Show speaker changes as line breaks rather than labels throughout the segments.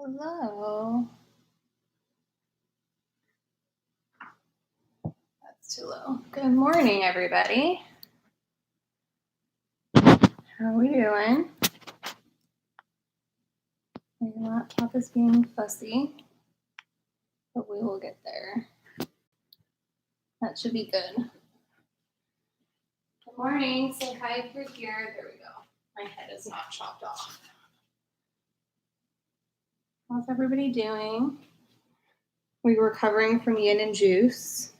Hello. That's too low. Good morning, everybody. How are we doing? My laptop is being fussy, but we will get there. That should be good. Good morning. Say hi if you're here. There we go. My head is not chopped off. How's everybody doing? We were recovering from yin and juice.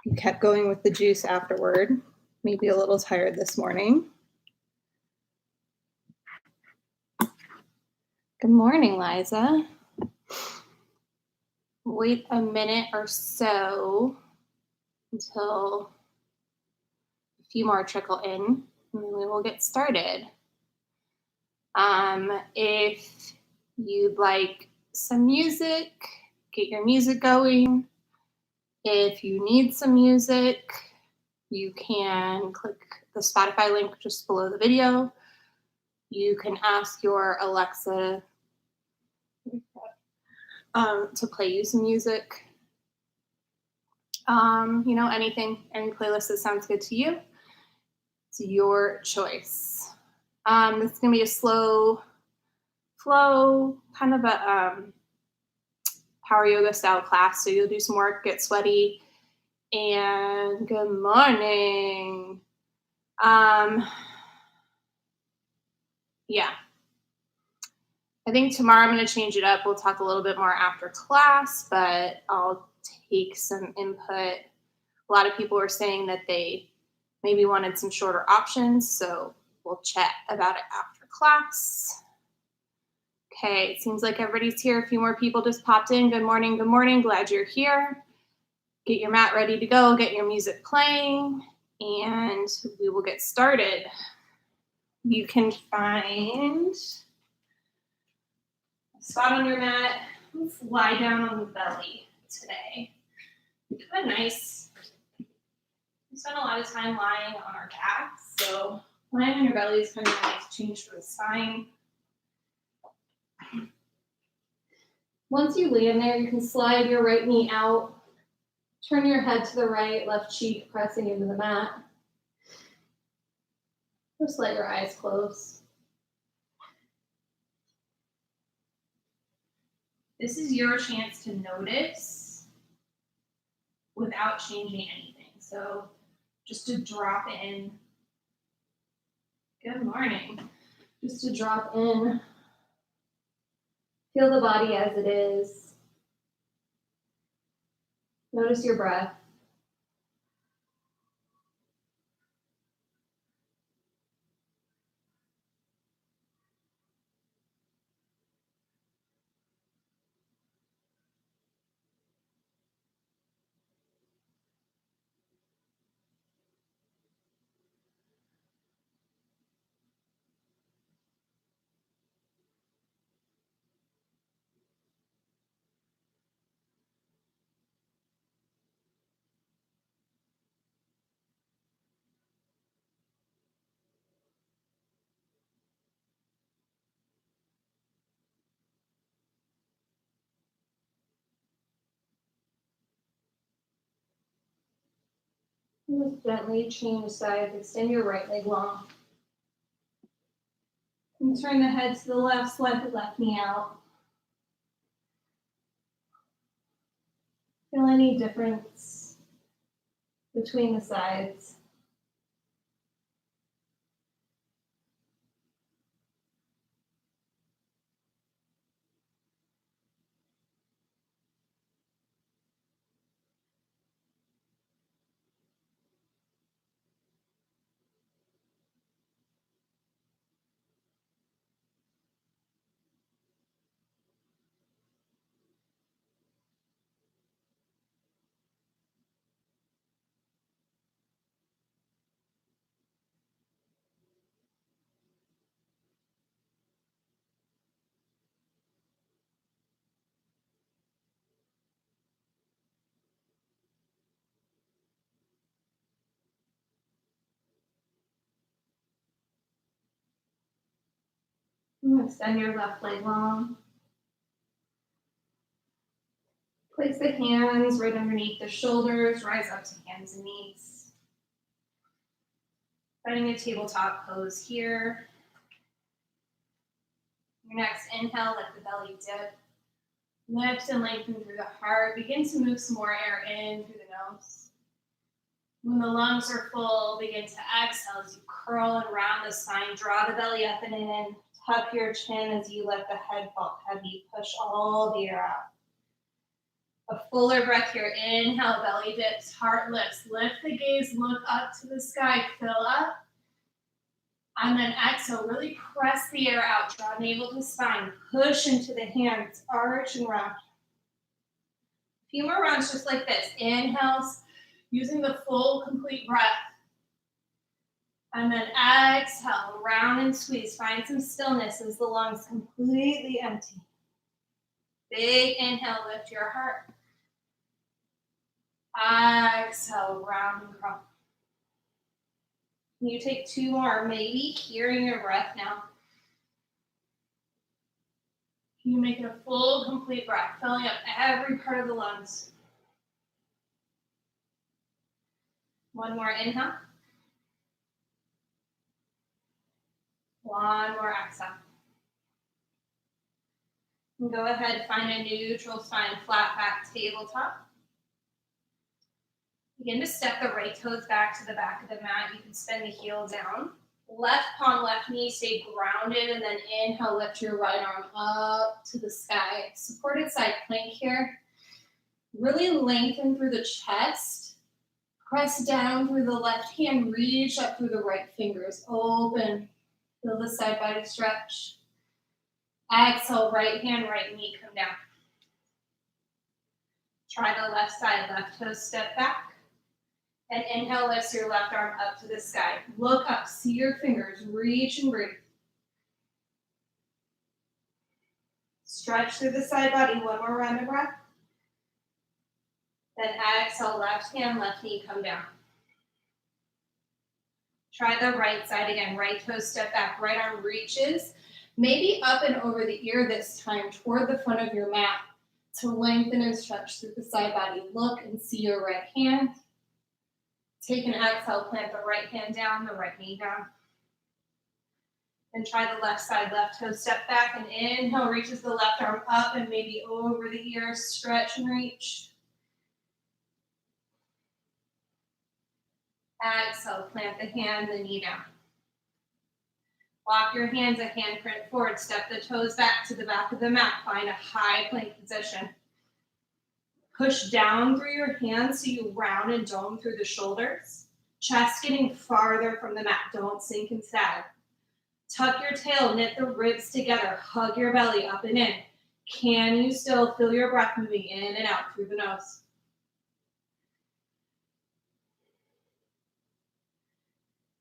You kept going with the juice afterward. Maybe a little tired this morning. Good morning, Liza. Wait a minute or so until a few more trickle in, and then we will get started. If you'd like some music, get your music going. If you need some music, you can click the Spotify link just below the video. You can ask your Alexa to play you some music. Anything, any playlist that sounds good to you. It's your choice. This is going to be a slow flow, kind of a power yoga style class. So you'll do some work, get sweaty, and good morning. Yeah. I think tomorrow I'm going to change it up. We'll talk a little bit more after class, but I'll take some input. A lot of people were saying that they maybe wanted some shorter options, so we'll chat about it after class. Okay, it seems like everybody's here. A few more people just popped in. Good morning, good morning. Glad you're here. Get your mat ready to go. Get your music playing, and we will get started. You can find a spot on your mat. Let's lie down on the belly today. Kind of nice. We spend a lot of time lying on our backs, so lying on your belly is kind of a nice change for the spine. Once you land there, you can slide your right knee out, turn your head to the right, left cheek pressing into the mat. Just let your eyes close. This is your chance to notice without changing anything. So just to drop in. Good morning. Just to drop in. Feel the body as it is. Notice your breath. Just gently change sides. Extend your right leg long. And turn the head to the left, slide the left knee out. Feel any difference between the sides. Extend your left leg long. Place the hands right underneath the shoulders, rise up to hands and knees. Finding a tabletop pose here. Your next inhale, let the belly dip. Lift and lengthen through the heart. Begin to move some more air in through the nose. When the lungs are full, begin to exhale as you curl and round the spine. Draw the belly up and in. Tuck your chin as you let the head fall heavy. Push all the air out. A fuller breath here. Inhale, belly dips, heart lifts. Lift the gaze, look up to the sky, fill up. And then exhale, really press the air out. Draw navel to spine. Push into the hands, arch and round. A few more rounds just like this. Inhales, using the full, complete breath. And then exhale, round and squeeze. Find some stillness as the lungs completely empty. Big inhale, lift your heart. Exhale, round and curl. You take two more, maybe hearing your breath now. You make it a full, complete breath, filling up every part of the lungs. One more inhale. One more exhale. And go ahead, find a neutral spine, flat back tabletop. Begin to step the right toes back to the back of the mat. You can spin the heel down. Left palm, left knee, stay grounded, and then inhale, lift your right arm up to the sky. Supported side plank here. Really lengthen through the chest. Press down through the left hand, reach up through the right fingers. Open, feel the side body stretch. Exhale, right hand, right knee, come down. Try the left side, left toe step back. And inhale, lift your left arm up to the sky. Look up, see your fingers, reach and breathe. Stretch through the side body, one more round of breath. Then exhale, left hand, left knee, come down. Try the right side again, right toe step back, right arm reaches. Maybe up and over the ear this time, toward the front of your mat to lengthen and stretch through the side body. Look and see your right hand. Take an exhale, plant the right hand down, the right knee down. And try the left side, left toe step back, and inhale, reaches the left arm up and maybe over the ear, stretch and reach. Exhale, plant the hand, the knee down. Walk your hands a handprint forward, step the toes back to the back of the mat, find a high plank position. Push down through your hands so you round and dome through the shoulders. Chest getting farther from the mat, don't sink and sag. Tuck your tail, knit the ribs together, hug your belly up and in. Can you still feel your breath moving in and out through the nose?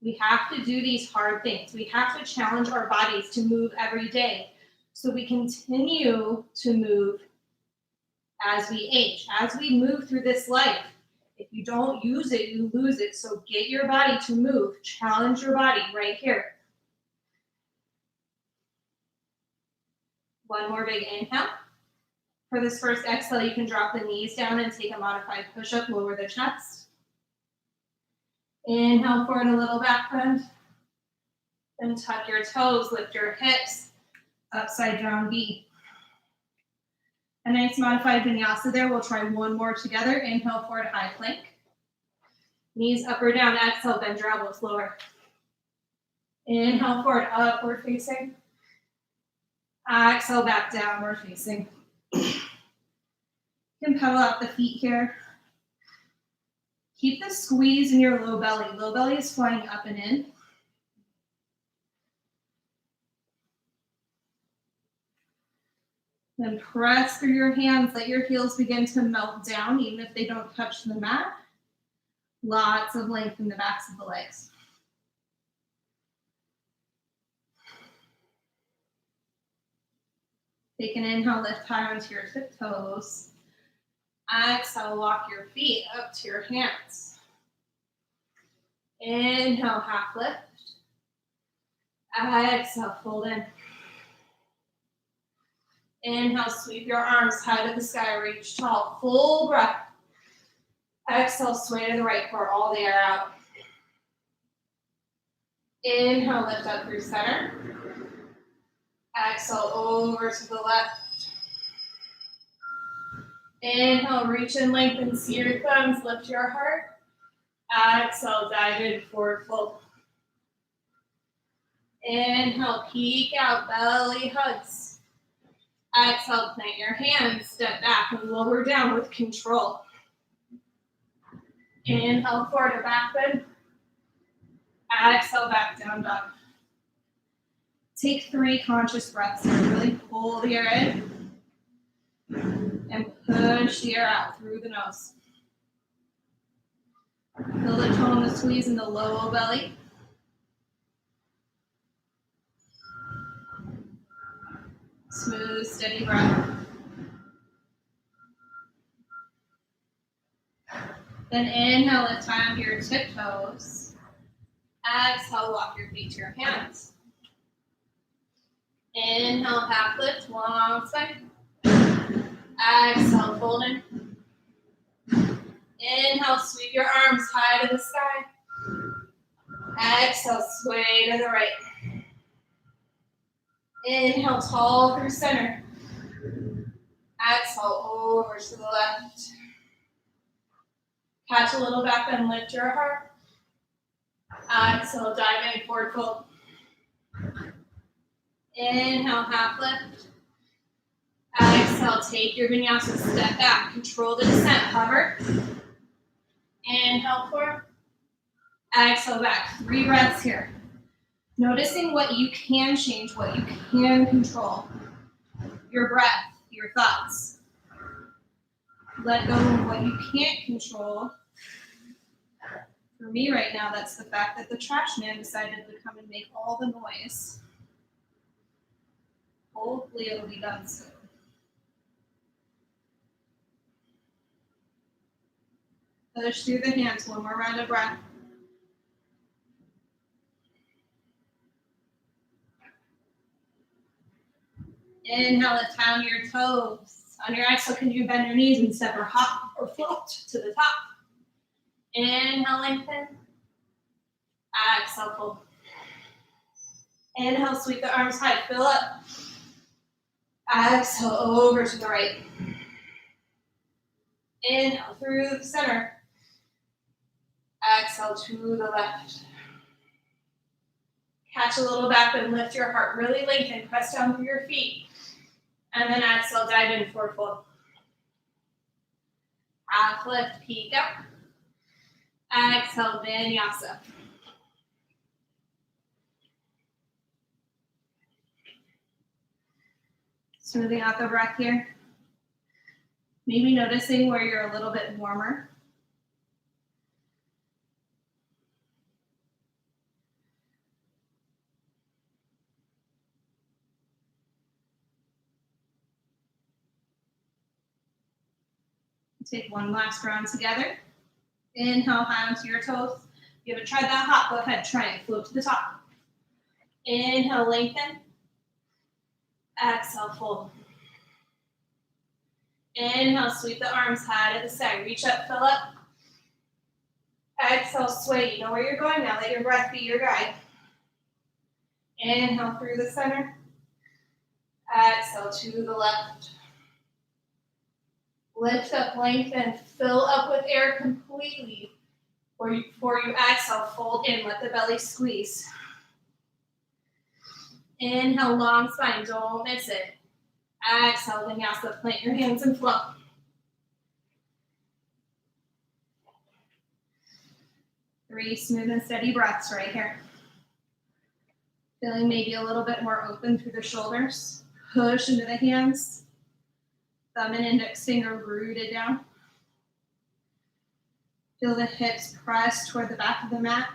We have to do these hard things. We have to challenge our bodies to move every day so we continue to move as we age, as we move through this life. If you don't use it, you lose it. So get your body to move. Challenge your body right here. One more big inhale. For this first exhale, you can drop the knees down and take a modified push-up, lower the chest. Inhale forward, a little back bend. Then tuck your toes, lift your hips, upside down V. A nice modified vinyasa there. We'll try one more together. Inhale forward, high plank. Knees up or down. Exhale, bend your elbows lower. Inhale forward, upward facing. Exhale, back downward facing. You can pedal out the feet here. Keep the squeeze in your low belly. Low belly is flying up and in. Then press through your hands. Let your heels begin to melt down, even if they don't touch the mat. Lots of length in the backs of the legs. Take an inhale, lift high onto your tiptoes. Exhale, walk your feet up to your hands. Inhale, half lift. Exhale, fold in. Inhale, sweep your arms high to the sky, reach tall, full breath. Exhale, sway to the right, pour all the air out. Inhale, lift up through center. Exhale, over to the left. Inhale, reach and lengthen, see your thumbs, lift your heart. Exhale, dive in, forward fold. Inhale, peek out, belly hugs. Exhale, plant your hands, step back and lower down with control. Inhale, forward to back bend. Exhale, back down dog. Take 3 conscious breaths here. Really pull the air in and push the air out through the nose. Feel the tone, the squeeze in the low belly. Smooth, steady breath. Then inhale, lift high onto your tiptoes. Exhale, walk your feet to your hands. Inhale, half lift, long spine. Exhale, fold in. Inhale, sweep your arms high to the sky. Exhale, sway to the right. Inhale, tall through center. Exhale, over to the left. Catch a little back bend, lift your heart. Exhale, dive in, forward fold. Inhale, half lift. Exhale, take your vinyasa, step back, control the descent, hover. Inhale, forward. Exhale, back. 3 breaths here. Noticing what you can change, what you can control. Your breath, your thoughts. Let go of what you can't control. For me right now, that's the fact that the trash man decided to come and make all the noise. Hopefully it'll be done soon. Push through the hands, 1 more round of breath. Inhale, lift high on your toes. On your exhale, can you bend your knees and step or hop or float to the top? Inhale, lengthen. Exhale, fold. Inhale, sweep the arms high, fill up. Exhale, over to the right. Inhale, through the center. Exhale, to the left. Catch a little back bend, lift your heart, really lengthen, press down through your feet. And then exhale, dive in, forward fold. Half lift, peek up. Exhale, vinyasa. Smoothing out the breath here. Maybe noticing where you're a little bit warmer. Take 1 last round together. Inhale, high onto your toes. If you haven't tried that hop, go ahead, try it. Float to the top. Inhale, lengthen. Exhale, fold. Inhale, sweep the arms high to the sky. Reach up, fill up. Exhale, sway. You know where you're going now. Let your breath be your guide. Inhale through the center. Exhale to the left. Lift up, lengthen, fill up with air completely. Before you exhale, fold in, let the belly squeeze. Inhale, long spine, don't miss it. Exhale, vinyasa, plant your hands and flow. Three smooth and steady breaths right here. Feeling maybe a little bit more open through the shoulders. Push into the hands. Thumb and index finger rooted down. Feel the hips press toward the back of the mat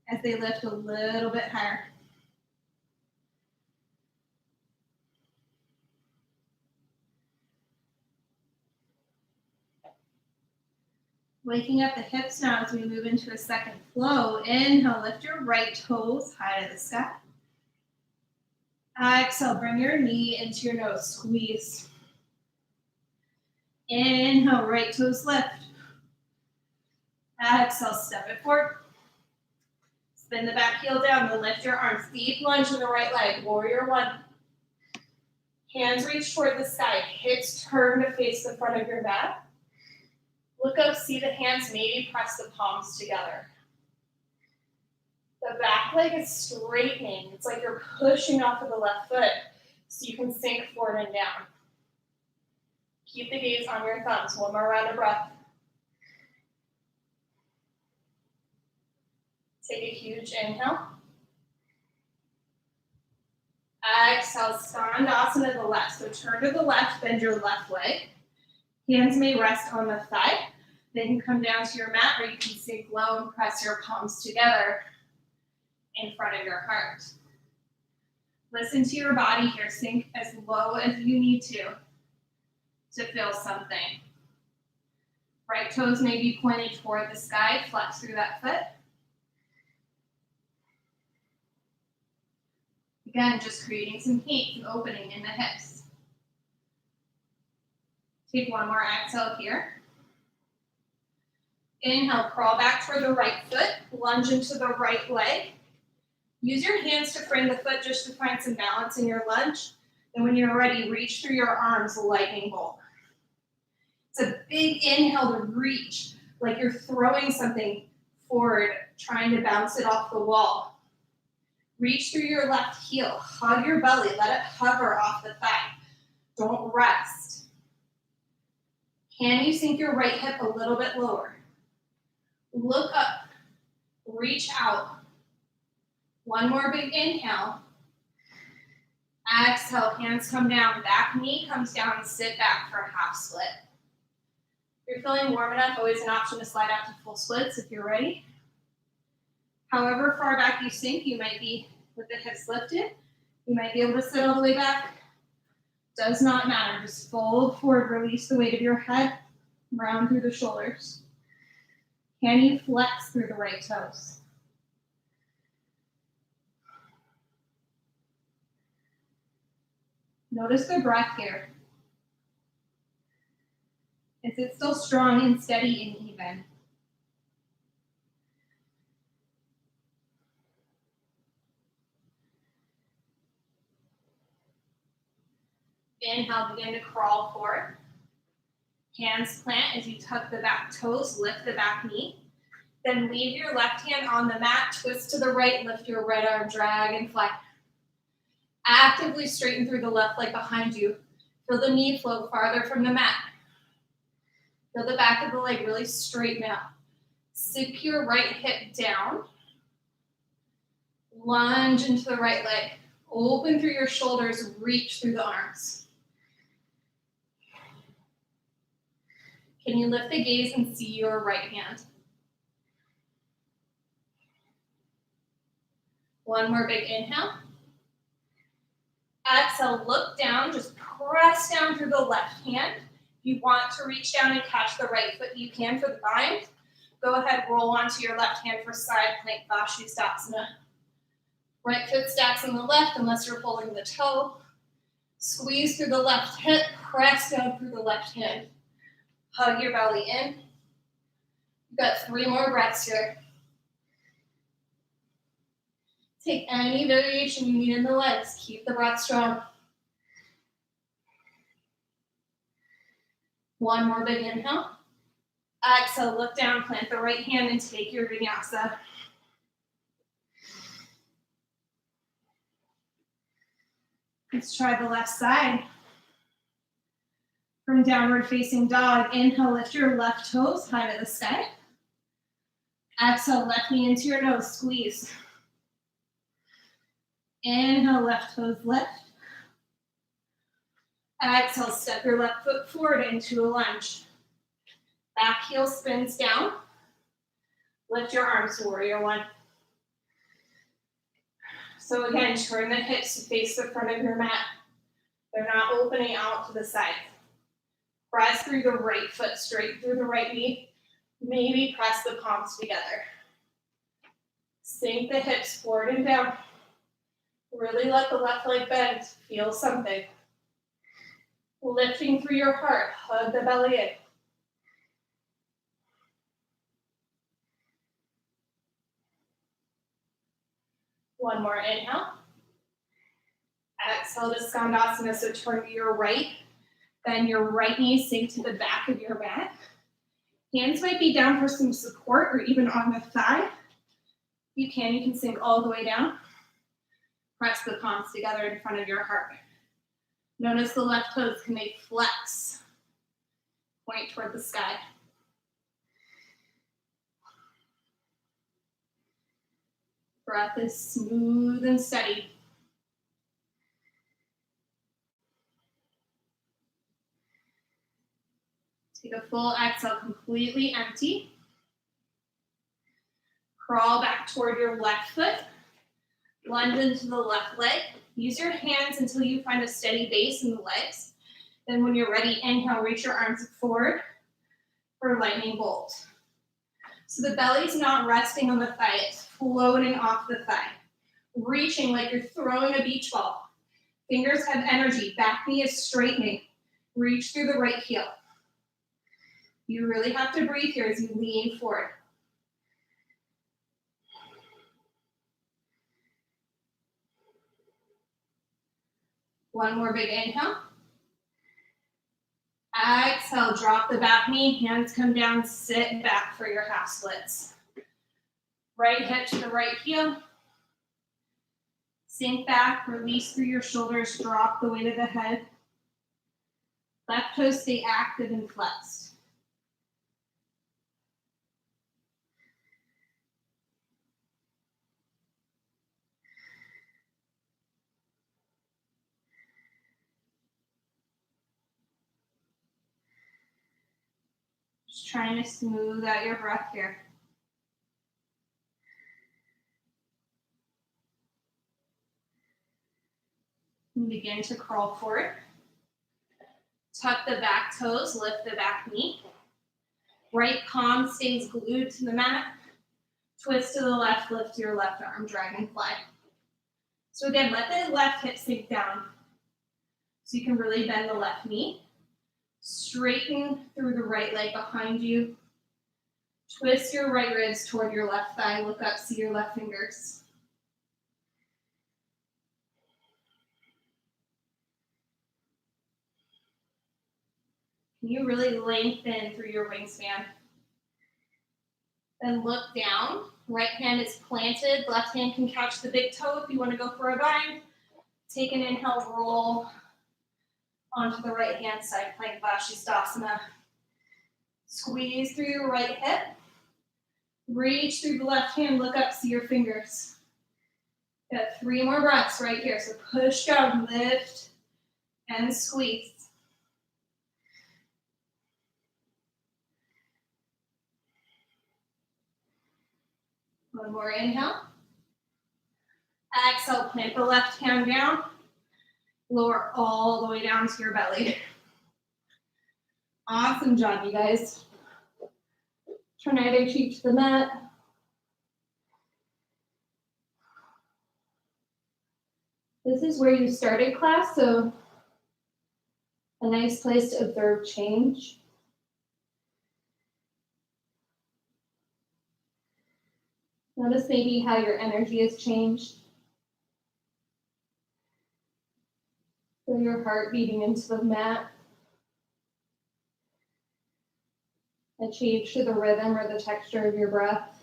as they lift a little bit higher. Waking up the hips now as we move into a second flow. Inhale, lift your right toes high to the sky. Exhale, bring your knee into your nose, squeeze. Inhale, right toes lift. Exhale, step it forward. Spin the back heel down, then lift your arms. Deep lunge in the right leg, warrior one. Hands reach toward the sky, hips turn to face the front of your mat. Look up, see the hands, maybe press the palms together. The back leg is straightening. It's like you're pushing off of the left foot so you can sink forward and down. Keep the gaze on your thumbs. One more round of breath. Take a huge inhale. Exhale, Skandasana to the left. So turn to the left, bend your left leg. Hands may rest on the thigh. They can come down to your mat, or you can sink low and press your palms together in front of your heart. Listen to your body here. Sink as low as you need to feel something. Right toes may be pointed toward the sky. Flex through that foot. Again, just creating some heat and opening in the hips. Take one more exhale here. Inhale, crawl back toward the right foot. Lunge into the right leg. Use your hands to frame the foot just to find some balance in your lunge. And when you're ready, reach through your arms, lightning bolt. It's a big inhale to reach, like you're throwing something forward, trying to bounce it off the wall. Reach through your left heel, hug your belly, let it hover off the thigh. Don't rest. Can you sink your right hip a little bit lower? Look up, reach out. One more big inhale. Exhale, hands come down, back knee comes down, sit back for a half split. If you're feeling warm enough, always an option to slide out to full splits if you're ready. However far back you sink, you might be with the hips lifted. You might be able to sit all the way back. Does not matter. Just fold forward, release the weight of your head, round through the shoulders. Can you flex through the right toes? Notice the breath here. Is it still strong and steady and even? Inhale, begin to crawl forward. Hands plant as you tuck the back toes, lift the back knee. Then leave your left hand on the mat, twist to the right, lift your right arm, dragonfly. Actively straighten through the left leg behind you. Feel the knee float farther from the mat. Feel the back of the leg really straighten out. Sink your right hip down. Lunge into the right leg. Open through your shoulders, reach through the arms. Can you lift the gaze and see your right hand? One more big inhale. Exhale, look down, just press down through the left hand. If you want to reach down and catch the right foot, you can for the bind. Go ahead, roll onto your left hand for side plank Vashisthasana. Right foot stacks on the left unless you're pulling the toe. Squeeze through the left hip, press down through the left hand. Hug your belly in. You've got 3 more breaths here. Take any variation you need in the legs. Keep the breath strong. One more big inhale. Exhale, look down, plant the right hand and take your vinyasa. Let's try the left side. From downward facing dog, inhale, lift your left toes high to the sky. Exhale, left knee into your nose, squeeze. Inhale, left toes lift. Exhale, step your left foot forward into a lunge. Back heel spins down. Lift your arms, warrior one. So again, turn the hips to face the front of your mat. They're not opening out to the side. Press through the right foot, straight through the right knee. Maybe press the palms together. Sink the hips forward and down. Really let the left leg bend. Feel something. Lifting through your heart. Hug the belly in. One more inhale. Exhale to Skandasana, so turn to your right. Bend your right knee, sink to the back of your mat. Hands might be down for some support or even on the thigh. You can sink all the way down. Press the palms together in front of your heart. Notice the left toes, can they flex? Point toward the sky. Breath is smooth and steady. Take a full exhale, completely empty. Crawl back toward your left foot. Lunge into the left leg. Use your hands until you find a steady base in the legs. Then when you're ready, inhale, reach your arms forward for lightning bolt. So the belly's not resting on the thigh, it's floating off the thigh. Reaching like you're throwing a beach ball. Fingers have energy, back knee is straightening. Reach through the right heel. You really have to breathe here as you lean forward. One more big inhale. Exhale, drop the back knee, hands come down, sit back for your half splits. Right hip to the right heel. Sink back, release through your shoulders, drop the weight of the head. Left toes stay active and flexed. Just trying to smooth out your breath here. And begin to crawl forward. Tuck the back toes, lift the back knee. Right palm stays glued to the mat. Twist to the left, lift your left arm, dragonfly. So again, let the left hip sink down. So you can really bend the left knee. Straighten through the right leg behind you. Twist your right ribs toward your left thigh. Look up, see your left fingers. Can you really lengthen through your wingspan? Then look down. Right hand is planted. Left hand can catch the big toe if you want to go for a bind. Take an inhale, roll onto the right hand side, plank Vashisthasana. Squeeze through your right hip. Reach through the left hand, look up, see your fingers. Got 3 more breaths right here. So push down, lift, and squeeze. One more inhale. Exhale, plant the left hand down. Lower all the way down to your belly. Awesome job, you guys. Turn either cheek to the mat. This is where you started class, so a nice place to observe change. Notice maybe how your energy has changed. Feel your heart beating into the mat. A change to the rhythm or the texture of your breath.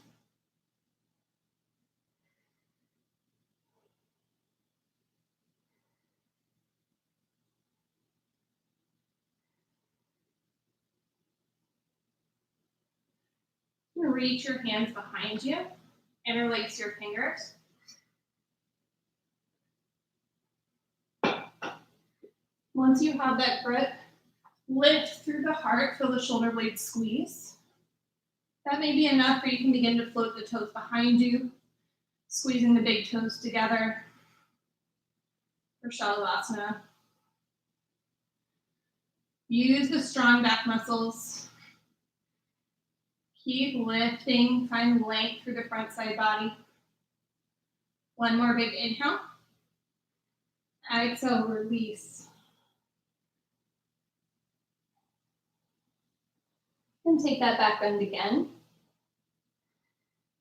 Reach your hands behind you. Interlace your fingers. Once you have that grip, lift through the heart, feel the shoulder blades squeeze. That may be enough, or you can begin to float the toes behind you, squeezing the big toes together for Shalabhasana. Use the strong back muscles. Keep lifting, find length through the front side body. One more big inhale. Exhale, release. And take that back bend again.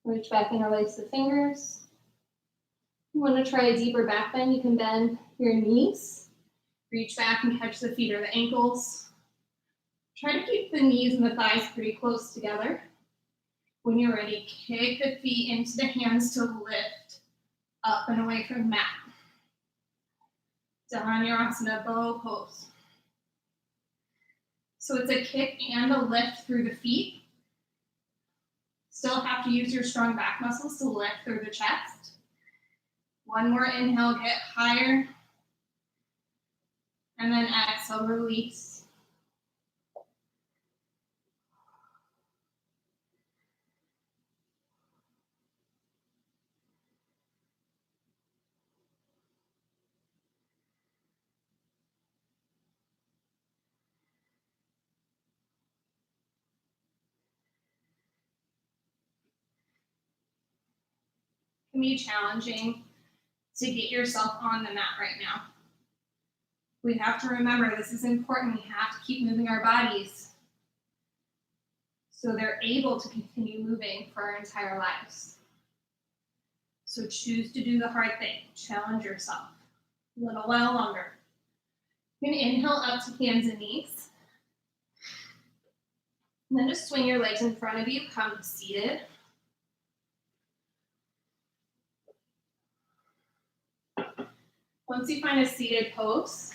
Reach back, interlace the fingers. You want to try a deeper back bend, you can bend your knees. Reach back and catch the feet or the ankles. Try to keep the knees and the thighs pretty close together. When you're ready, kick the feet into the hands to lift up and away from the mat. Dhanurasana, bow pose. So it's a kick and a lift through the feet. Still have to use your strong back muscles to lift through the chest. One more inhale, get higher. And then exhale, release. It can be challenging to get yourself on the mat right now. We have to remember this is important. We have to keep moving our bodies so they're able to continue moving for our entire lives. So choose to do the hard thing. Challenge yourself a little while longer. You can inhale up to hands and knees. And then just swing your legs in front of you, come seated. Once you find a seated pose,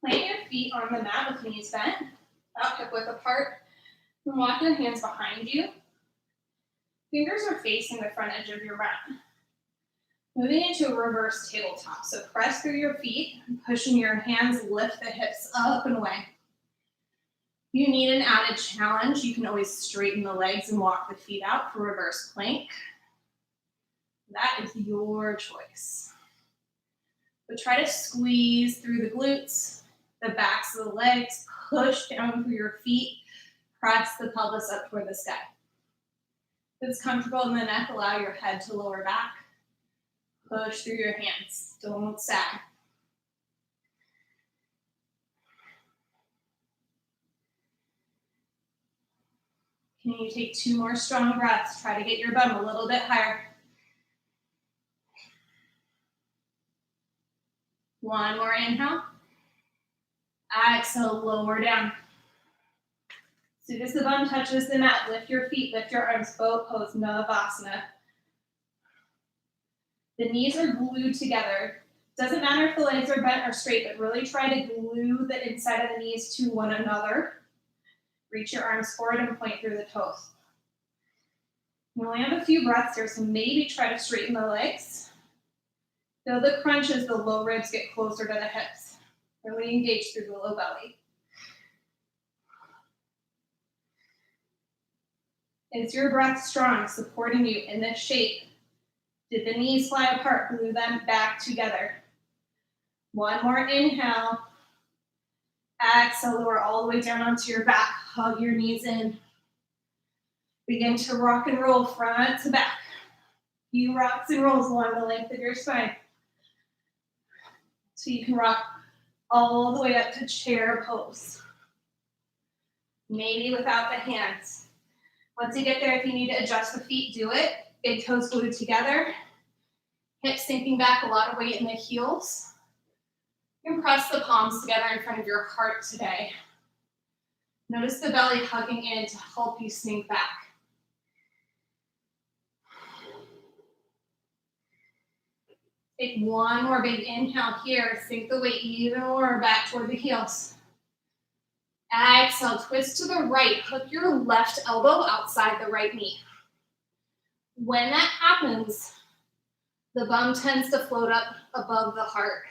plant your feet on the mat with knees bent, about hip width apart, and walk your hands behind you. Fingers are facing the front edge of your mat. Moving into a reverse tabletop. So press through your feet, pushing your hands, lift the hips up and away. If you need an added challenge, you can always straighten the legs and walk the feet out for reverse plank. That is your choice. But try to squeeze through the glutes, the backs of the legs, push down through your feet, press the pelvis up toward the sky. If it's comfortable in the neck, allow your head to lower back. Push through your hands, don't sag. Can you take 2 more strong breaths? Try to get your bum a little bit higher. 1 more inhale. Exhale, lower down. As soon as the bum touches the mat, lift your feet, lift your arms, bow pose, Navasana. The knees are glued together. Doesn't matter if the legs are bent or straight, but really try to glue the inside of the knees to one another. Reach your arms forward and point through the toes. You only have a few breaths here, so maybe try to straighten the legs. Feel the crunch as the low ribs get closer to the hips. Really engage through the low belly. Is your breath strong, supporting you in this shape? Did the knees fly apart? Glue them back together. 1 more inhale. Exhale, lower all the way down onto your back. Hug your knees in. Begin to rock and roll front to back. Few rocks and rolls along the length of your spine. So you can rock all the way up to chair pose. Maybe without the hands. Once you get there, if you need to adjust the feet, do it. Big toes glued together. Hips sinking back, a lot of weight in the heels. You can press the palms together in front of your heart today. Notice the belly hugging in to help you sink back. Take 1 more big inhale here. Sink the weight even more back toward the heels. Exhale, twist to the right. Hook your left elbow outside the right knee. When that happens, the bum tends to float up above the heart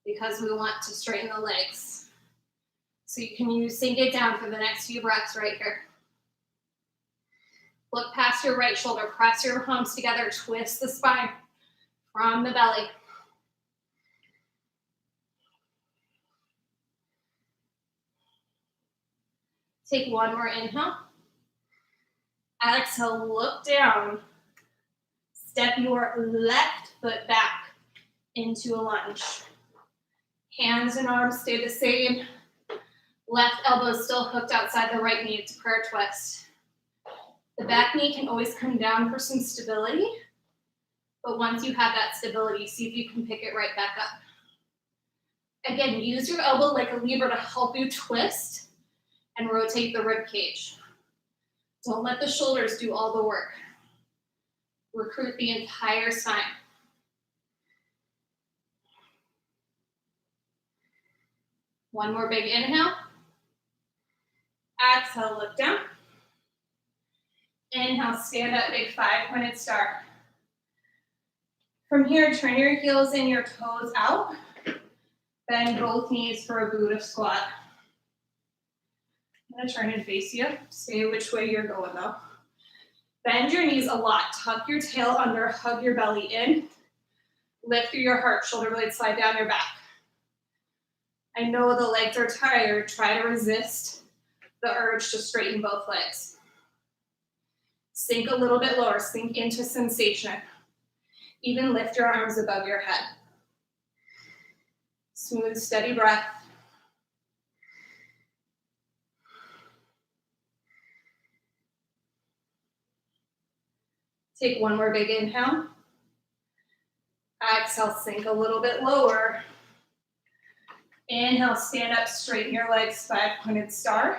because we want to straighten the legs. So you can sink it down for the next few breaths right here. Look past your right shoulder, press your palms together, twist the spine from the belly. Take 1 more inhale. Exhale, look down. Step your left foot back. into a lunge. Hands and arms stay the same. Left elbow is still hooked outside the right knee. It's a prayer twist. The back knee can always come down for some stability, but once you have that stability, see if you can pick it right back up. Again, use your elbow like a lever to help you twist and rotate the rib cage. Don't let the shoulders do all the work. Recruit the entire spine. One more big inhale. Exhale, look down. Inhale, stand up, big 5-pointed star. From here, turn your heels in, your toes out. Bend both knees for a Buddha squat. I'm gonna turn and face you. Stay which way you're going though. Bend your knees a lot. Tuck your tail under, hug your belly in. Lift through your heart, shoulder blades slide down your back. I know the legs are tired. Try to resist the urge to straighten both legs. Sink a little bit lower, sink into sensation. Even lift your arms above your head. Smooth, steady breath. Take one more big inhale. Exhale, sink a little bit lower. Inhale, stand up, straighten your legs, 5-pointed star.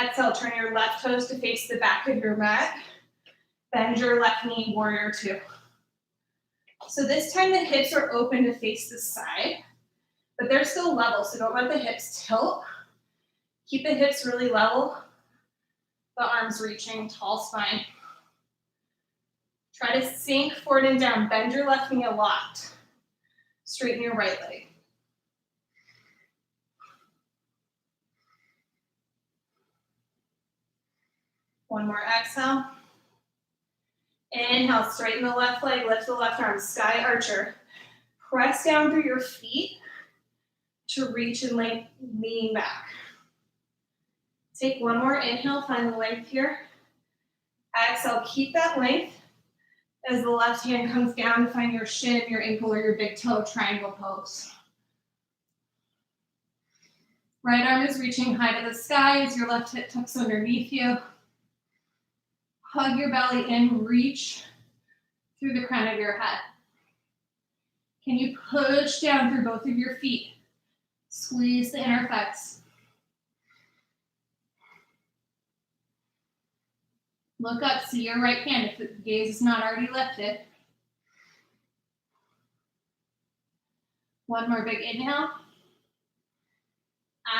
Exhale, turn your left toes to face the back of your mat. Bend your left knee, warrior two. So this time the hips are open to face the side, but they're still level, so don't let the hips tilt. Keep the hips really level, the arms reaching, tall spine. Try to sink forward and down. Bend your left knee a lot. Straighten your right leg. One more exhale. Inhale, straighten the left leg, lift the left arm, sky archer. Press down through your feet to reach and lean back. Take one more inhale, find the length here. Exhale, keep that length as the left hand comes down to find your shin, your ankle, or your big toe, triangle pose. Right arm is reaching high to the sky as your left hip tucks underneath you. Hug your belly in, reach through the crown of your head. Can you push down through both of your feet? Squeeze the inner thighs. Look up, see your right hand if the gaze is not already lifted. One more big inhale.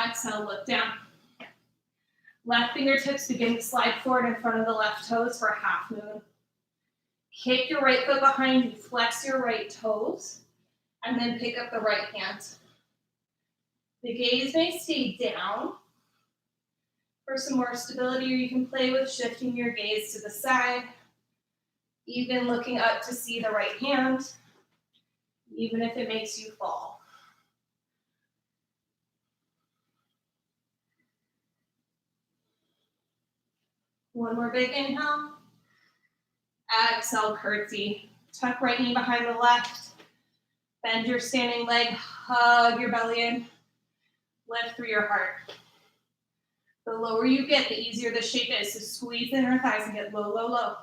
Exhale, look down. Left fingertips begin to slide forward in front of the left toes for a half moon. Kick your right foot behind you, flex your right toes, and then pick up the right hand. The gaze may stay down for some more stability, or you can play with shifting your gaze to the side, even looking up to see the right hand, even if it makes you fall. One more big inhale. Exhale, curtsy. Tuck right knee behind the left. Bend your standing leg, hug your belly in. Lift through your heart. The lower you get, the easier the shape is. So squeeze the inner thighs and get low, low, low.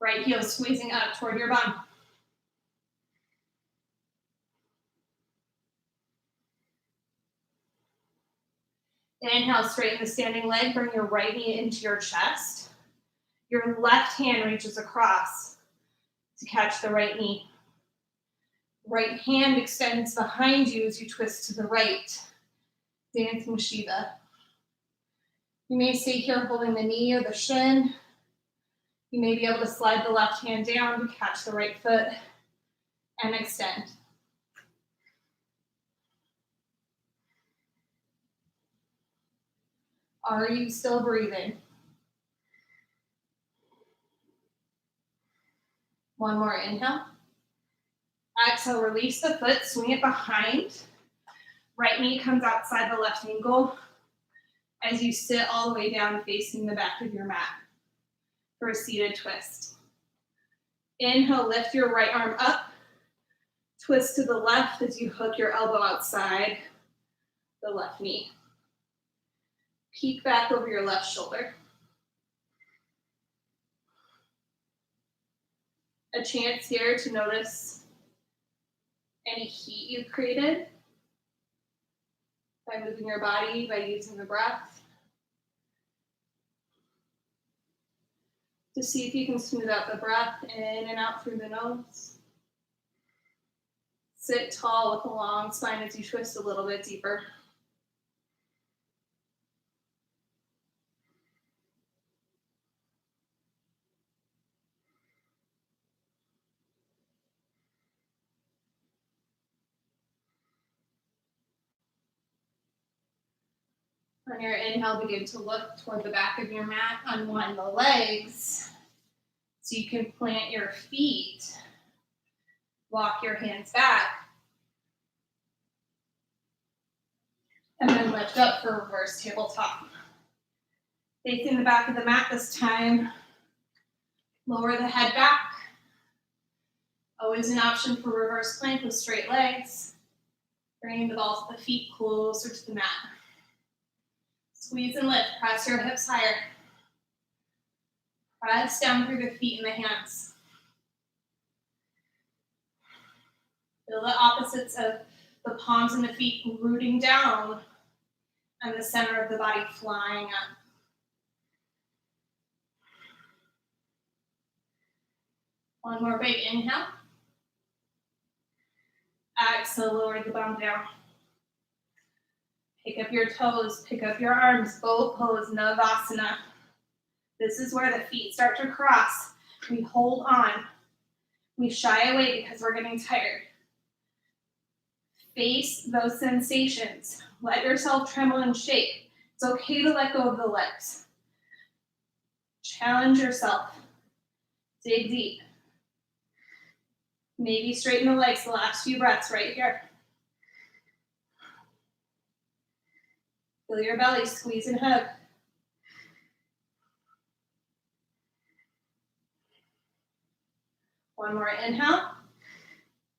Right heel squeezing up toward your bum. Inhale, straighten the standing leg. Bring your right knee into your chest. Your left hand reaches across to catch the right knee. Right hand extends behind you as you twist to the right. Dancing Shiva. You may stay here holding the knee or the shin. You may be able to slide the left hand down to catch the right foot and extend. Are you still breathing? One more inhale. Exhale, release the foot, swing it behind. Right knee comes outside the left ankle as you sit all the way down facing the back of your mat for a seated twist. Inhale, lift your right arm up. Twist to the left as you hook your elbow outside the left knee. Peek back over your left shoulder. A chance here to notice any heat you've created by moving your body, by using the breath. To see if you can smooth out the breath in and out through the nose. Sit tall with a long spine as you twist a little bit deeper. On your inhale, begin to look toward the back of your mat, unwind the legs so you can plant your feet. Walk your hands back. And then lift up for reverse tabletop. Facing the back of the mat this time, lower the head back. Always an option for reverse plank with straight legs. Bringing the balls of the feet closer to the mat. Squeeze and lift, press your hips higher. Press down through the feet and the hands. Feel the opposites of the palms and the feet rooting down and the center of the body flying up. One more big inhale. Exhale, lower the bum down. Pick up your toes, pick up your arms, boat pose, Navasana. This is where the feet start to cross. We hold on. We shy away because we're getting tired. Face those sensations. Let yourself tremble and shake. It's okay to let go of the legs. Challenge yourself. Dig deep. Maybe straighten the legs the last few breaths right here. Feel your belly squeeze and hug. One more inhale.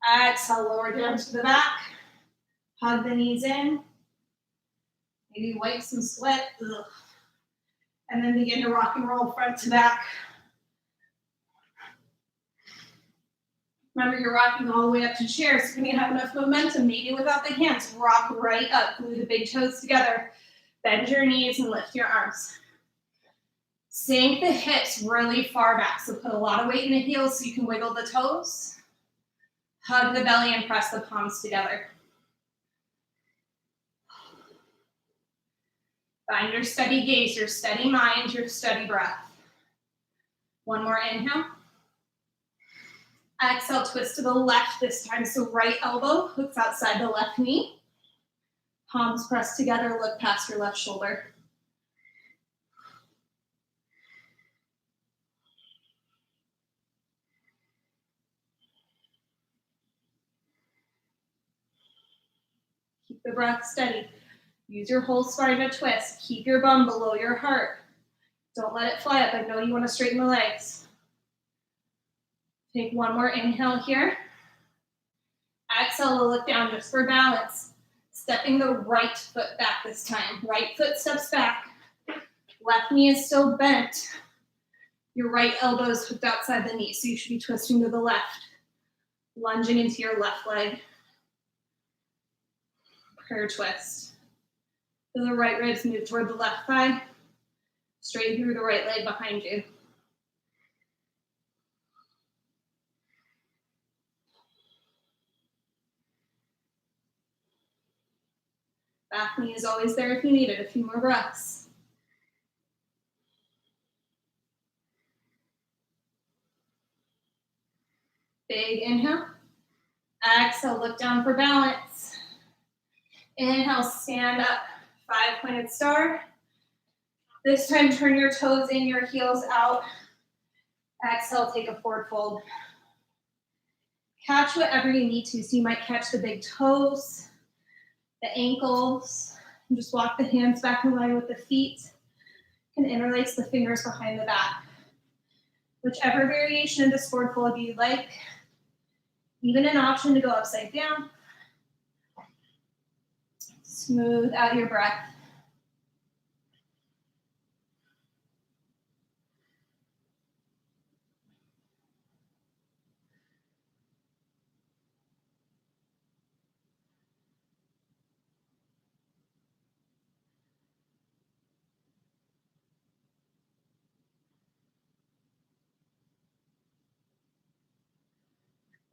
Exhale, lower down to the back. Hug the knees in. Maybe wipe some sweat. Ugh. And then begin to rock and roll front to back. Remember, you're rocking all the way up to chair, so when you have enough momentum, maybe without the hands, rock right up. Glue the big toes together. Bend your knees and lift your arms. Sink the hips really far back, so put a lot of weight in the heels so you can wiggle the toes. Hug the belly and press the palms together. Find your steady gaze, your steady mind, your steady breath. One more inhale. Exhale, twist to the left this time. So right elbow hooks outside the left knee. Palms pressed together, look past your left shoulder. Keep the breath steady. Use your whole spine to twist. Keep your bum below your heart. Don't let it fly up. I know you want to straighten the legs. Take one more inhale here. Exhale to look down just for balance. Stepping the right foot back this time. Right foot steps back. Left knee is still bent. Your right elbow is hooked outside the knee, so you should be twisting to the left. Lunging into your left leg. Prayer twist. Feel the right ribs move toward the left thigh. Straight through the right leg behind you. Back knee is always there if you need it. A few more breaths. Big inhale. Exhale, look down for balance. Inhale, stand up. 5-pointed star. This time, turn your toes in, your heels out. Exhale, take a forward fold. Catch whatever you need to. So you might catch the big toes, the ankles, and just walk the hands back in line with the feet and interlace the fingers behind the back. Whichever variation of this forward fold you like, Even an option to go upside down. Smooth out your breath.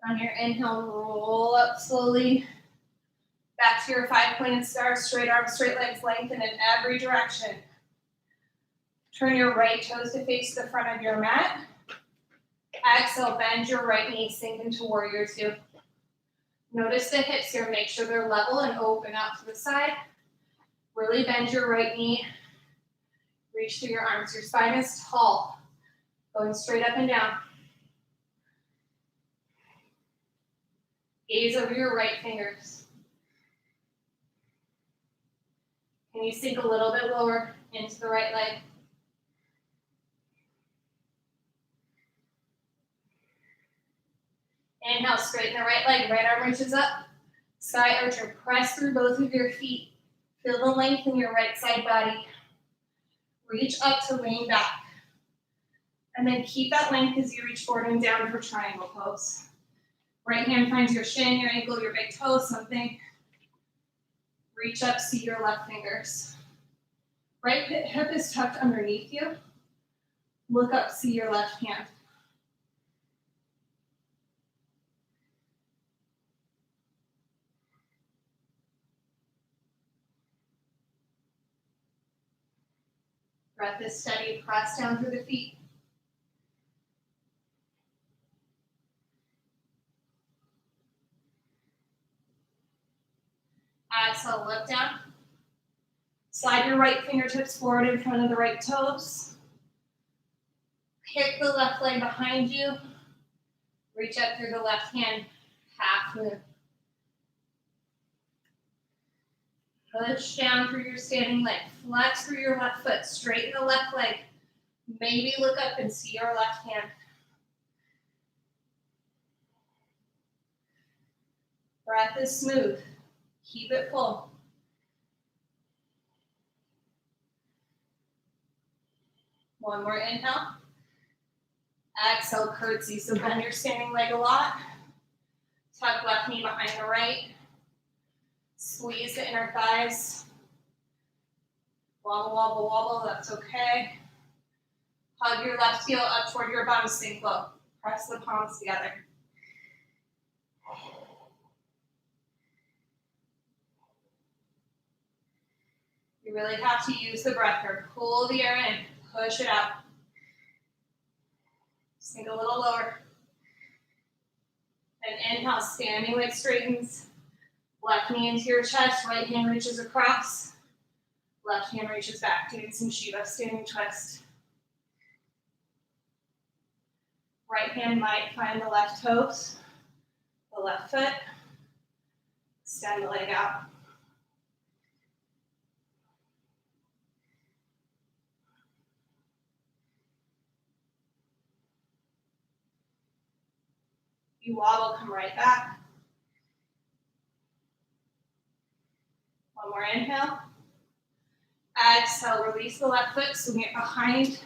On your inhale, roll up slowly. Back to your 5-pointed star, straight arms, straight legs, lengthen in every direction. Turn your right toes to face the front of your mat. Exhale, bend your right knee, sink into warrior two. Notice the hips here, make sure they're level and open out to the side. Really bend your right knee. Reach through your arms. Your spine is tall, going straight up and down. Gaze over your right fingers. Can you sink a little bit lower into the right leg? Inhale, straighten the right leg, right arm reaches up. Sky archer, press through both of your feet. Feel the length in your right side body. Reach up to lean back. And then keep that length as you reach forward and down for triangle pose. Right hand finds your shin, your ankle, your big toe, something. Reach up, see your left fingers. Right hip is tucked underneath you. Look up, see your left hand. Breath is steady, press down through the feet. Exhale, look down. Slide your right fingertips forward in front of the right toes. Kick the left leg behind you. Reach up through the left hand, half moon. Push down through your standing leg. Flex through your left foot. Straighten the left leg. Maybe look up and see your left hand. Breath is smooth. Keep it full. One more inhale. Exhale, curtsy. So bend your standing leg a lot. Tuck left knee behind the right. Squeeze the inner thighs. Wobble, wobble, wobble. That's okay. Hug your left heel up toward your bum. Sink low. Press the palms together. You really have to use the breath here. Pull the air in. Push it out. Sink a little lower. And inhale, standing leg straightens. Left knee into your chest, right hand reaches across. Left hand reaches back, doing some Shiva, standing twist. Right hand might find the left toes, the left foot. Extend the leg out. You wobble, come right back. One more inhale. Exhale, release the left foot, swing it behind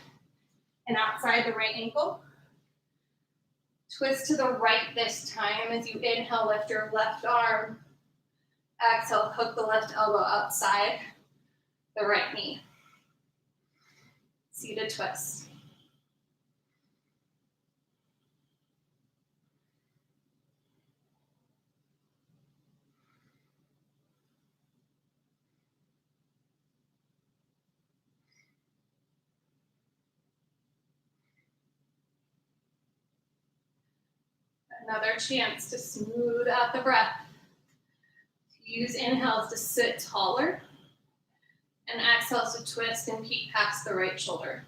and outside the right ankle. Twist to the right this time as you inhale, lift your left arm. Exhale, hook the left elbow outside the right knee. Seated twist. Another chance to smooth out the breath. Use inhales to sit taller and exhales to twist and peek past the right shoulder.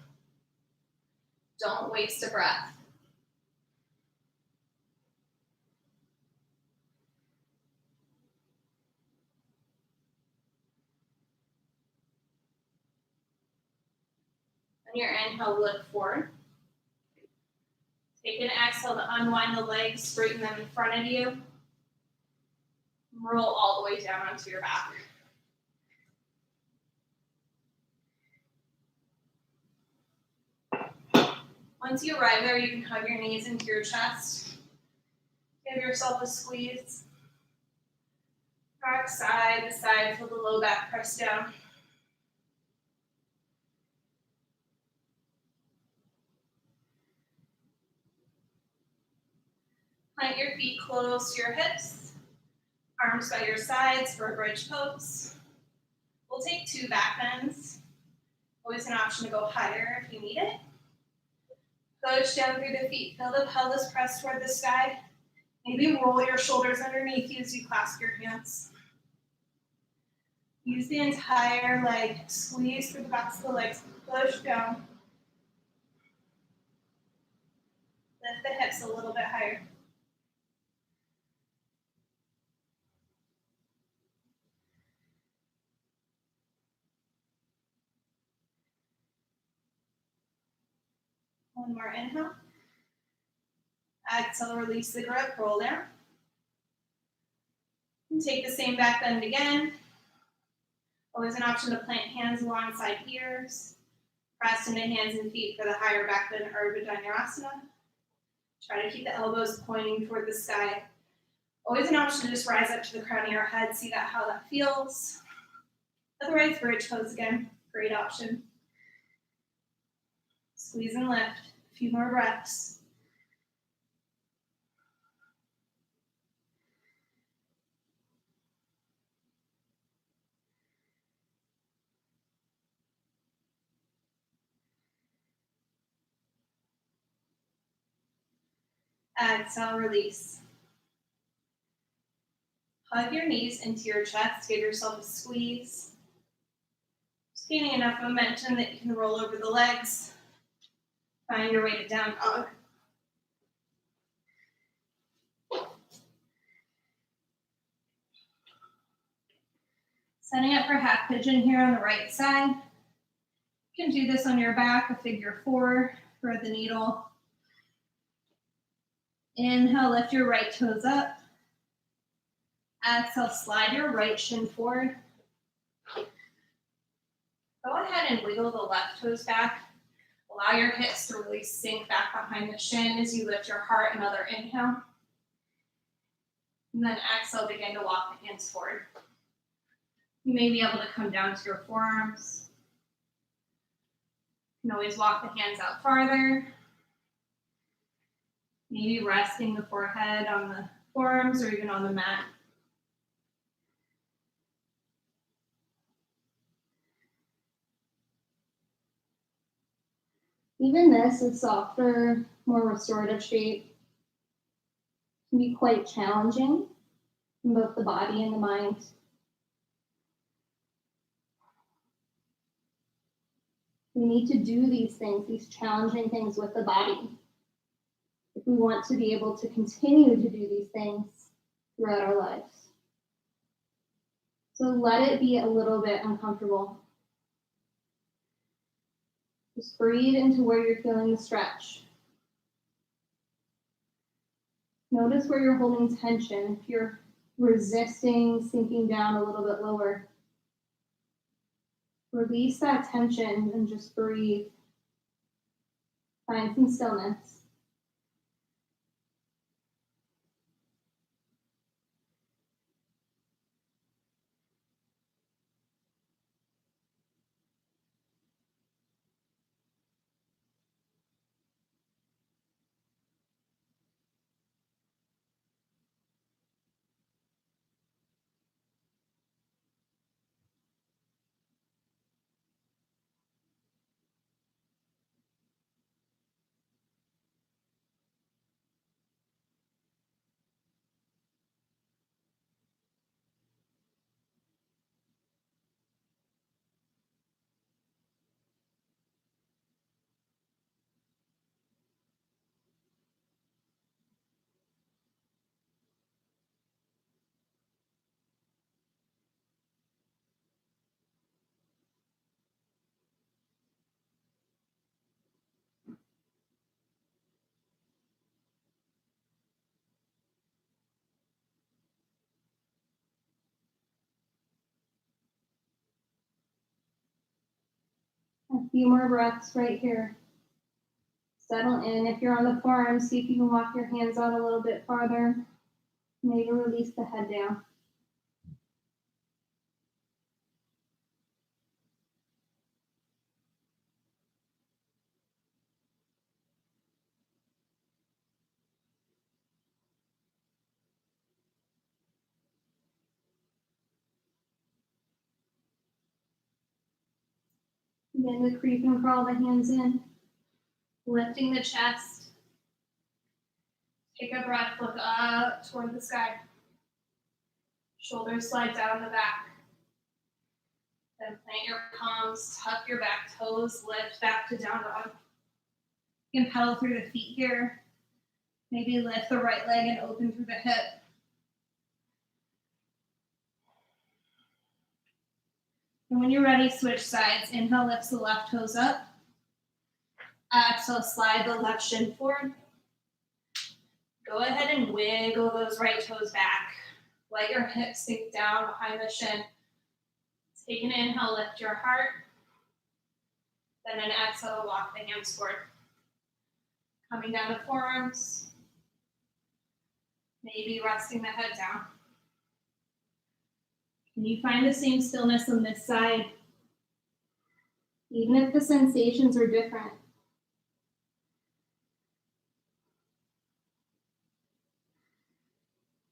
Don't waste a breath. On your inhale, look forward. Take an exhale to unwind the legs, straighten them in front of you. Roll all the way down onto your back. Once you arrive there, you can hug your knees into your chest. Give yourself a squeeze. Rock side to side, feel the low back press down. Plant your feet close to your hips. Arms by your sides for a bridge pose. We'll take 2 back bends. Always an option to go higher if you need it. Push down through the feet. Feel the pelvis press toward the sky. Maybe roll your shoulders underneath you as you clasp your hands. Use the entire leg. Squeeze through the backs of the legs. Push down. Lift the hips a little bit higher. One more inhale. Exhale, release the grip, roll down. And take the same back bend again. Always an option to plant hands alongside ears. Press into hands and feet for the higher back bend, Urdhva Dhanurasana. Try to keep the elbows pointing toward the sky. Always an option to just rise up to the crown of your head, see how that feels. Otherwise, bridge pose again, great option. Squeeze and lift, a few more breaths. Exhale, release. Hug your knees into your chest, give yourself a squeeze. Just gaining enough momentum that you can roll over the legs. Find your way to down dog. Setting up for half pigeon here on the right side. You can do this on your back, a figure 4, thread the needle. Inhale, lift your right toes up. Exhale, slide your right shin forward. Go ahead and wiggle the left toes back. Allow your hips to really sink back behind the shin as you lift your heart. Another inhale. And then exhale, begin to walk the hands forward. You may be able to come down to your forearms. You can always walk the hands out farther. Maybe resting the forehead on the forearms or even on the mat. Even this is softer, more restorative shape. Can be quite challenging in both the body and the mind. We need to do these things, these challenging things with the body, if we want to be able to continue to do these things throughout our lives. So let it be a little bit uncomfortable. Just breathe into where you're feeling the stretch. Notice where you're holding tension. If you're resisting, sinking down a little bit lower, release that tension and just breathe. Find some stillness. A few more breaths right here. Settle in. If you're on the forearm, see if you can walk your hands out a little bit farther. Maybe release the head down. Begin to creep and crawl the hands in. Lifting the chest. Take a breath, look up toward the sky. Shoulders slide down the back. Then plant your palms, tuck your back toes, lift back to down dog. You can pedal through the feet here. Maybe lift the right leg and open through the hip. And when you're ready, switch sides. Inhale, lifts the left toes up. Exhale, slide the left shin forward. Go ahead and wiggle those right toes back. Let your hips sink down behind the shin. Take an inhale, lift your heart. Then an exhale, walk the hands forward. Coming down to forearms. Maybe resting the head down. Can you find the same stillness on this side? Even if the sensations are different.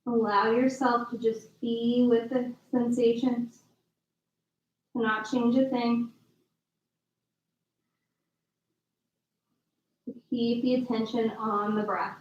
Allow yourself to just be with the sensations. To not change a thing. To keep the attention on the breath.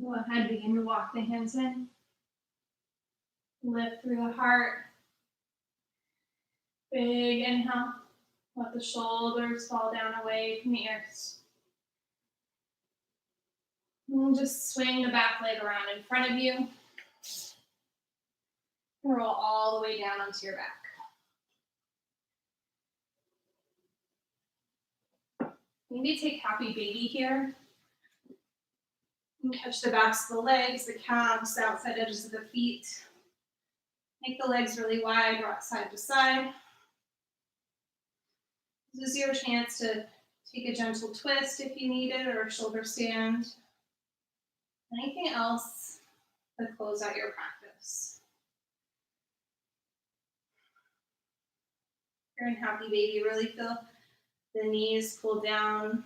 Go ahead, begin to walk the hands in. Lift through the heart. Big inhale. Let the shoulders fall down away from the ears. And just swing the back leg around in front of you. Roll all the way down onto your back. Maybe take happy baby here. And catch the backs of the legs, the calves, the outside edges of the feet. Make the legs really wide, rock side to side. This is your chance to take a gentle twist if you need it, or a shoulder stand. Anything else to close out your practice. You're in happy baby. Really feel the knees pull down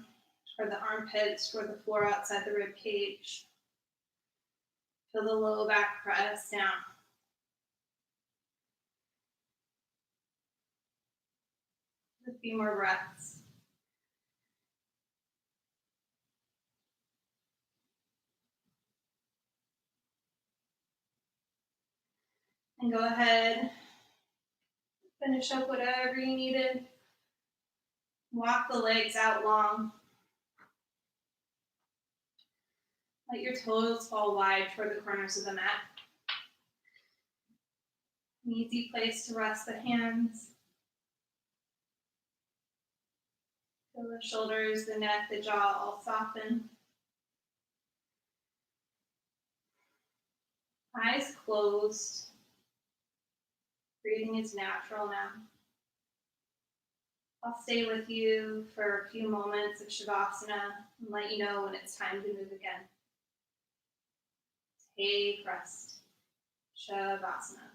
toward the armpits, toward the floor outside the rib cage. Feel the low back press down. A few more breaths. And go ahead Finish up whatever you needed. Walk the legs out long. Let your toes fall wide toward the corners of the mat. An easy place to rest the hands. Feel the shoulders, the neck, the jaw all soften. Eyes closed. Breathing is natural now. I'll stay with you for a few moments of Shavasana and let you know when it's time to move again. Take rest. Shavasana.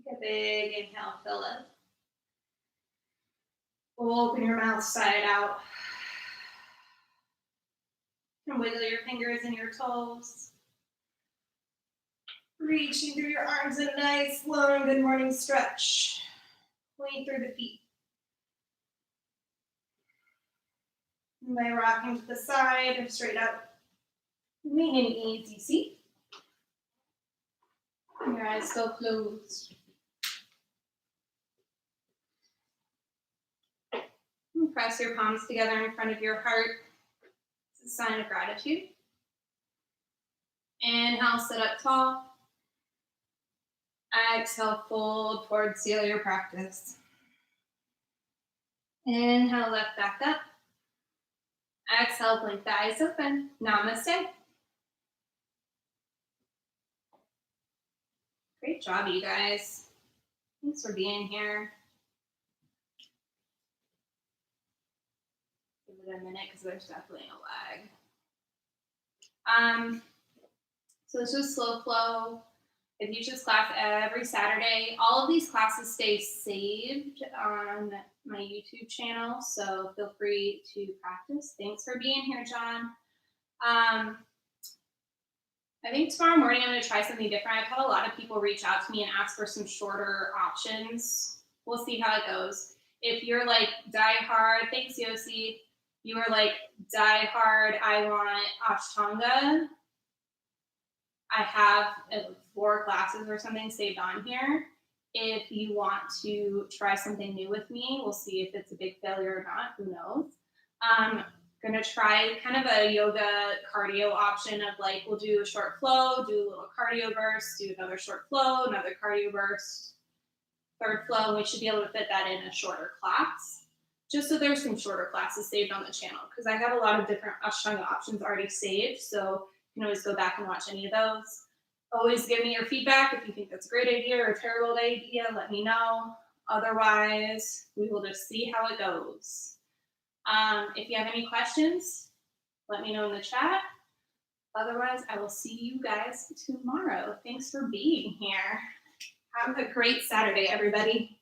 Take a big inhale, fill it. Open your mouth side out. And wiggle your fingers and your toes. Reaching through your arms in a nice, long, good morning stretch. Point through the feet. And by rocking to the side or straight up, being an easy seat. Your eyes still closed. And press your palms together in front of your heart. It's a sign of gratitude. Inhale, sit up tall. Exhale, fold forward, seal your practice. Inhale, left back up. Exhale, blink the eyes open. Namaste. Great job, you guys. Thanks for being here. Give it a minute because there's definitely a lag. So this was Slow Flow. I teach this class every Saturday. All of these classes stay saved on my YouTube channel, so feel free to practice. Thanks for being here, John. I think tomorrow morning I'm going to try something different. I've had a lot of people reach out to me and ask for some shorter options. We'll see how it goes. If you're like die hard, thanks Yossi. You are like die hard, I want Ashtanga. I have 4 classes or something saved on here. If you want to try something new with me, we'll see if it's a big failure or not. Who knows? Gonna try kind of a yoga cardio option of like, we'll do a short flow, do a little cardio burst, do another short flow, another cardio burst, third flow, and we should be able to fit that in a shorter class. Just so there's some shorter classes saved on the channel, because I have a lot of different Ashtanga options already saved, so you can always go back and watch any of those. Always give me your feedback if you think that's a great idea or a terrible idea, let me know. Otherwise, we will just see how it goes. If you have any questions, let me know in the chat. Otherwise, I will see you guys tomorrow. Thanks for being here. Have a great Saturday, everybody.